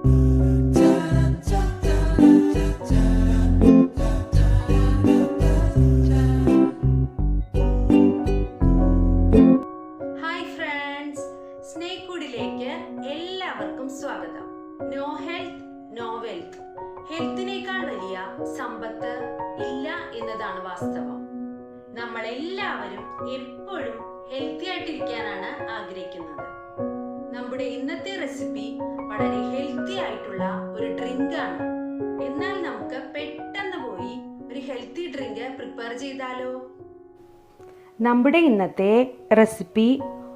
Hi friends, സ്നേഹക്കൂടിലേക്ക് എല്ലാവർക്കും സ്വാഗതം. No health no wealth. ഹെൽത്തിനേക്കാൾ വലിയ സമ്പത്ത് ഇല്ല എന്നതാണ് വാസ്തവം. നമ്മളെല്ലാവരും എപ്പോഴും ഹെൽത്തി ആയിട്ടിരിക്കാനാണ് ആഗ്രഹിക്കുന്നത്. നമ്മുടെ ഇന്നത്തെ റെസിപ്പി വളരെ ഹെൽത്തി ആയിട്ടുള്ള ഒരു ഡ്രിങ്ക് ആണ്. എന്നാൽ നമുക്ക് പെട്ടെന്ന് പോയി ഒരു ഹെൽത്തി ഡ്രിങ്ക് പ്രിപ്പയർ ചെയ്താലോ? നമ്മുടെ ഇന്നത്തെ റെസിപ്പി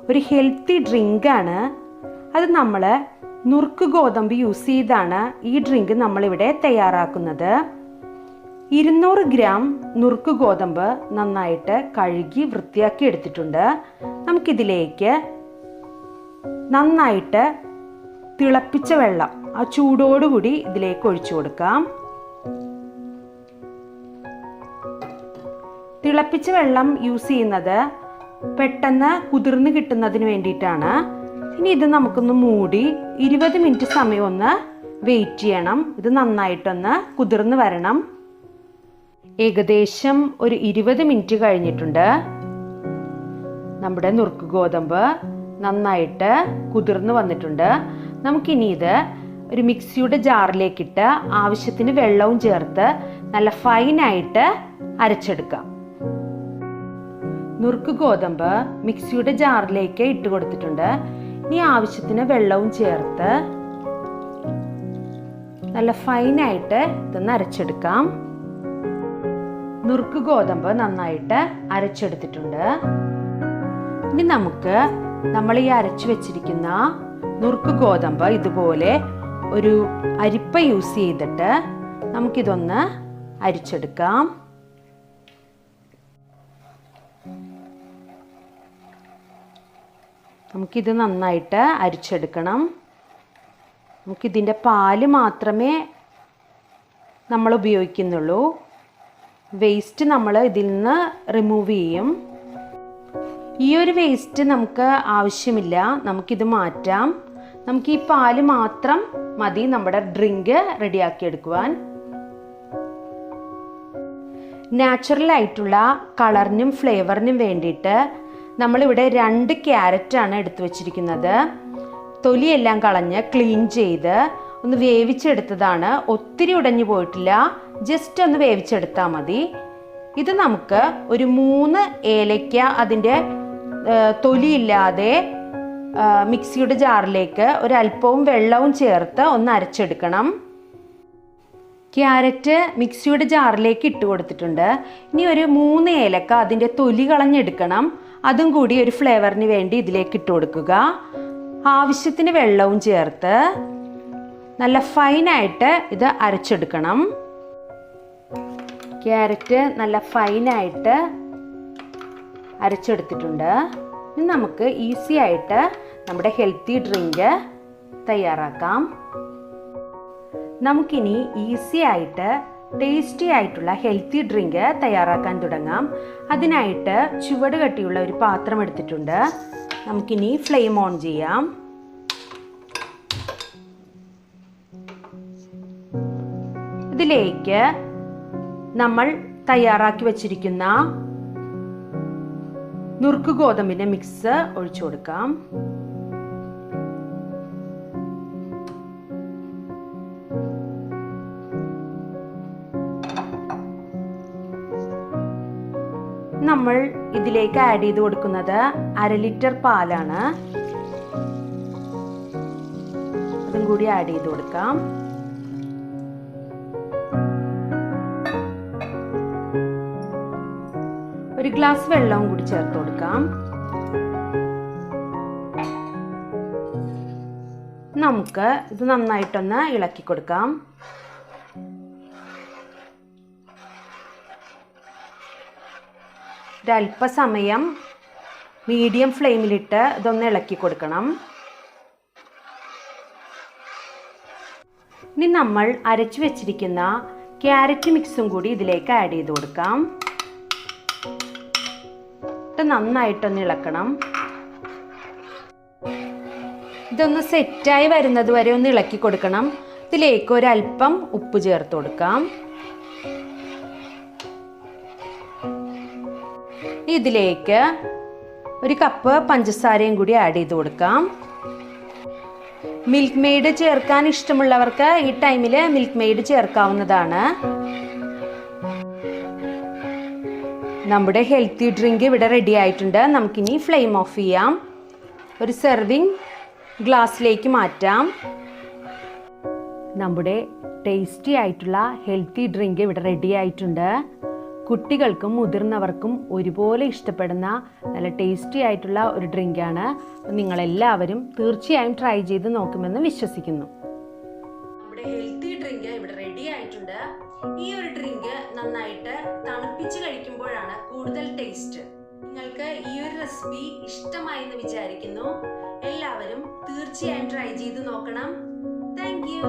ഒരു ഹെൽത്തി ഡ്രിങ്കാണ്. അത് നമ്മൾ നുറുക്ക് ഗോതമ്പ് യൂസ് ചെയ്താണ് ഈ ഡ്രിങ്ക് നമ്മളിവിടെ തയ്യാറാക്കുന്നത്. 200 ഗ്രാം നുറുക്ക് ഗോതമ്പ് നന്നായിട്ട് കഴുകി വൃത്തിയാക്കി എടുത്തിട്ടുണ്ട്. നമുക്കിതിലേക്ക് നന്നായിട്ട് തിളപ്പിച്ച വെള്ളം ആ ചൂടോടുകൂടി ഇതിലേക്ക് ഒഴിച്ചു കൊടുക്കാം. തിളപ്പിച്ച വെള്ളം യൂസ് ചെയ്യുന്നത് പെട്ടെന്ന് കുതിർന്ന് കിട്ടുന്നതിന് വേണ്ടിയിട്ടാണ്. ഇനി ഇത് നമുക്കൊന്ന് മൂടി 20 മിനിറ്റ് സമയം ഒന്ന് വെയിറ്റ് ചെയ്യണം. ഇത് നന്നായിട്ടൊന്ന് കുതിർന്ന് വരണം. ഏകദേശം ഒരു 20 മിനിറ്റ് കഴിഞ്ഞിട്ടുണ്ട്. നമ്മുടെ നുറുക്ക് ഗോതമ്പ് നന്നായിട്ട് കുതിർന്ന് വന്നിട്ടുണ്ട്. നമുക്കിനി ഇത് ഒരു മിക്സിയുടെ ജാറിലേക്കിട്ട് ആവശ്യത്തിന് വെള്ളവും ചേർത്ത് നല്ല ഫൈനായിട്ട് അരച്ചെടുക്കാം. നുറുക്ക് ഗോതമ്പ് മിക്സിയുടെ ജാറിലേക്ക് ഇട്ട് കൊടുത്തിട്ടുണ്ട്. ഇനി ആവശ്യത്തിന് വെള്ളവും ചേർത്ത് നല്ല ഫൈനായിട്ട് ഇതൊന്ന് അരച്ചെടുക്കാം. നുറുക്ക് ഗോതമ്പ് നന്നായിട്ട് അരച്ചെടുത്തിട്ടുണ്ട്. ഇനി നമുക്ക് നമ്മൾ ഈ അരച്ചു വെച്ചിരിക്കുന്ന നുറുക്ക് ഗോതമ്പ് ഇതുപോലെ ഒരു അരിപ്പ യൂസ് ചെയ്തിട്ട് നമുക്കിതൊന്ന് അരിച്ചെടുക്കാം. നമുക്കിത് നന്നായിട്ട് അരിച്ചെടുക്കണം. നമുക്കിതിൻ്റെ പാല് മാത്രമേ നമ്മൾ ഉപയോഗിക്കുന്നുള്ളൂ. വേസ്റ്റ് നമ്മൾ ഇതിൽ നിന്ന് റിമൂവ് ചെയ്യും. ഈ ഒരു വേസ്റ്റ് നമുക്ക് ആവശ്യമില്ല, നമുക്കിത് മാറ്റാം. നമുക്ക് ഈ പാല് മാത്രം മതി നമ്മുടെ ഡ്രിങ്ക് റെഡിയാക്കി എടുക്കുവാൻ. നാച്ചുറൽ ആയിട്ടുള്ള കളറിനും ഫ്ലേവറിനും വേണ്ടിയിട്ട് നമ്മളിവിടെ 2 ക്യാരറ്റാണ് എടുത്തു വച്ചിരിക്കുന്നത്. തൊലിയെല്ലാം കളഞ്ഞ് ക്ലീൻ ചെയ്ത് ഒന്ന് വേവിച്ചെടുത്തതാണ്. ഒത്തിരി ഉടഞ്ഞു പോയിട്ടില്ല, ജസ്റ്റ് ഒന്ന് വേവിച്ചെടുത്താൽ മതി. ഇത് നമുക്ക് ഒരു 3 ഏലയ്ക്ക അതിൻ്റെ തൊലിയില്ലാതെ മിക്സിയുടെ ജാറിലേക്ക് ഒരല്പവും വെള്ളവും ചേർത്ത് ഒന്ന് അരച്ചെടുക്കണം. ക്യാരറ്റ് മിക്സിയുടെ ജാറിലേക്ക് ഇട്ട് കൊടുത്തിട്ടുണ്ട്. ഇനി ഒരു 3 ഏലക്ക അതിൻ്റെ തൊലി കളഞ്ഞെടുക്കണം. അതും കൂടി ഒരു ഫ്ലേവറിന് വേണ്ടി ഇതിലേക്ക് ഇട്ട് കൊടുക്കുക. ആവശ്യത്തിന് വെള്ളവും ചേർത്ത് നല്ല ഫൈനായിട്ട് ഇത് അരച്ചെടുക്കണം. ക്യാരറ്റ് നല്ല ഫൈനായിട്ട് അരച്ചെടുത്തിട്ടുണ്ട്. ഇനി നമുക്ക് ഈസി ആയിട്ട് നമ്മുടെ ഹെൽത്തി ഡ്രിങ്ക് തയ്യാറാക്കാം. നമുക്കിനി ഈസി ആയിട്ട് ടേസ്റ്റി ആയിട്ടുള്ള ഹെൽത്തി ഡ്രിങ്ക് തയ്യാറാക്കാൻ തുടങ്ങാം. അതിനായിട്ട് ചുവട് കട്ടിയുള്ള ഒരു പാത്രം എടുത്തിട്ടുണ്ട്. നമുക്കിനി ഫ്ലെയിം ഓൺ ചെയ്യാം. ഇതിലേക്ക് നമ്മൾ തയ്യാറാക്കി വച്ചിരിക്കുന്ന നുറുക്ക് ഗോതമ്പിന്റെ മിക്സ് ഒഴിച്ചു കൊടുക്കാം. നമ്മൾ ഇതിലേക്ക് ആഡ് ചെയ്ത് കൊടുക്കുന്നത് 1/2 ലിറ്റർ പാലാണ്. അതും കൂടി ആഡ് ചെയ്ത് കൊടുക്കാം. ഒരു ഗ്ലാസ് വെള്ളവും കൂടി ചേർത്ത് കൊടുക്കാം. നമുക്ക് ഇത് നന്നായിട്ടൊന്ന് ഇളക്കി കൊടുക്കാം. ഒരല്പസമയം മീഡിയം ഫ്ലെയിമിലിട്ട് ഇതൊന്ന് ഇളക്കി കൊടുക്കണം. ഇനി നമ്മൾ അരച്ചു വെച്ചിരിക്കുന്ന ക്യാരറ്റ് മിക്സും കൂടി ഇതിലേക്ക് ആഡ് ചെയ്ത് കൊടുക്കാം. നന്നായിട്ടൊന്ന് ഇളക്കണം. ഇതൊന്ന് സെറ്റായി വരുന്നത് വരെ ഒന്ന് ഇളക്കി കൊടുക്കണം. ഇതിലേക്ക് ഒരല്പം ഉപ്പ് ചേർത്ത് കൊടുക്കാം. ഇതിലേക്ക് 1 കപ്പ് പഞ്ചസാരയും കൂടി ആഡ് ചെയ്ത് കൊടുക്കാം. മിൽക്ക് മെയ്ഡ് ചേർക്കാൻ ഇഷ്ടമുള്ളവർക്ക് ഈ ടൈമിൽ മിൽക്ക് മെയ്ഡ് ചേർക്കാവുന്നതാണ്. നമ്മുടെ ഹെൽത്തി ഡ്രിങ്ക് ഇവിടെ റെഡി ആയിട്ടുണ്ട്. നമുക്കിനി ഫ്ലെയിം ഓഫ് ചെയ്യാം. ഒരു സെർവിങ് ഗ്ലാസ്സിലേക്ക് മാറ്റാം. നമ്മുടെ ടേസ്റ്റി ആയിട്ടുള്ള ഹെൽത്തി ഡ്രിങ്ക് ഇവിടെ റെഡി ആയിട്ടുണ്ട്. കുട്ടികൾക്കും മുതിർന്നവർക്കും ഒരുപോലെ ഇഷ്ടപ്പെടുന്ന നല്ല ടേസ്റ്റി ആയിട്ടുള്ള ഒരു ഡ്രിങ്കാണ്. നിങ്ങളെല്ലാവരും തീർച്ചയായും ട്രൈ ചെയ്ത് നോക്കുമെന്ന് വിശ്വസിക്കുന്നു. നമ്മുടെ ഹെൽത്തി ഡ്രിങ്ക് ഇവിടെ റെഡി ആയിട്ടുണ്ട്. ഈ ഒരു ഡ്രിങ്ക് നന്നായിട്ട് തണുപ്പിച്ച് കഴിക്കുമ്പോഴാണ് കൂടുതൽ ടേസ്റ്റ്. നിങ്ങൾക്ക് ഈ ഒരു റെസിപ്പി ഇഷ്ടമായി എന്ന് വിചാരിക്കുന്നു. എല്ലാവരും തീർച്ചയായും ട്രൈ ചെയ്ത് നോക്കണം. Thank you.